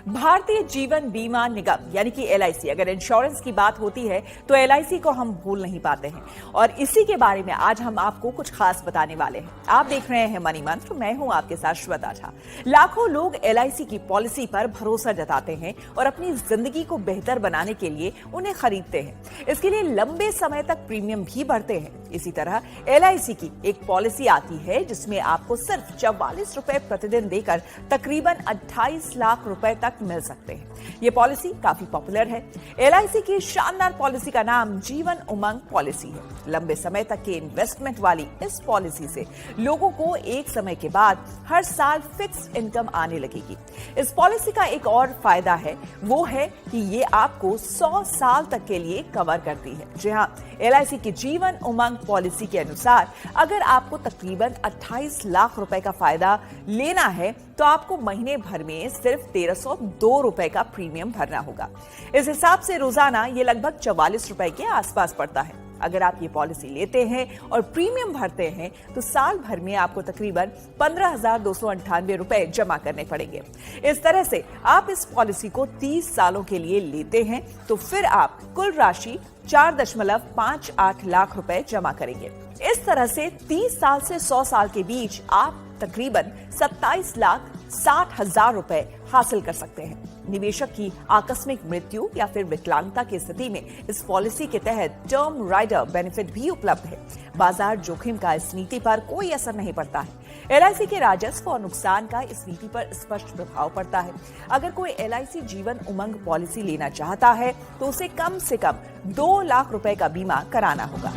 भारतीय जीवन बीमा निगम यानी कि एलआईसी, अगर इंश्योरेंस की बात होती है तो एलआईसी को हम भूल नहीं पाते हैं और इसी के बारे में आज हम आपको कुछ खास बताने वाले हैं। आप देख रहे हैं मनी मंत्र, मैं हूं आपके साथ श्वेता झा। लाखों लोग एलआईसी की पॉलिसी पर भरोसा जताते हैं और अपनी जिंदगी को बेहतर बनाने के लिए उन्हें खरीदते हैं। इसके लिए लंबे समय तक प्रीमियम भी भरते हैं। इसी तरह एलआईसी की एक पॉलिसी आती है जिसमें आपको सिर्फ 44 रुपए प्रतिदिन देकर तकरीबन 28 लाख रुपए तक मिल सकते हैं। ये पॉलिसी काफी पॉपुलर है। एलआईसी की शानदार पॉलिसी का नाम जीवन उमंग पॉलिसी है। लंबे समय तक के इन्वेस्टमेंट वाली इस पॉलिसी से लोगों को एक समय के बाद हर साल फिक्स इनकम आने लगेगी। इस पॉलिसी का एक और फायदा है, वो है कि ये आपको 100 साल तक के लिए कवर करती है। जी हाँ, एलआईसी की जीवन उमंग पॉलिसी के अनुसार अगर आपको तकरीबन 28 लाख रुपए का फायदा लेना है तो आपको महीने भर में सिर्फ 1302 रुपए का प्रीमियम भरना होगा। इस हिसाब से रोजाना ये लगभग 44 रुपए के आसपास पड़ता है। अगर आप ये पॉलिसी लेते हैं और प्रीमियम भरते हैं तो साल भर में आपको तकरीबन 15,298 रुपए जमा करने पड़ेंगे। इस तरह से आप इस पॉलिसी को 30 सालों के लिए लेते हैं तो फिर आप कुल राशि 4.58 लाख रुपए जमा करेंगे। इस तरह से 30 साल से 100 साल के बीच आप तकरीबन 27,60,000 रुपए हासिल कर सकते हैं। निवेशक की आकस्मिक मृत्यु या फिर विकलांगता की स्थिति में इस पॉलिसी के तहत टर्म राइडर बेनिफिट भी उपलब्ध है। बाजार जोखिम का इस नीति पर कोई असर नहीं पड़ता है। एलआईसी के राजस्व और नुकसान का इस नीति पर स्पष्ट प्रभाव पड़ता है। अगर कोई एलआईसी जीवन उमंग पॉलिसी लेना चाहता है तो उसे कम से कम 2 लाख रुपए का बीमा कराना होगा।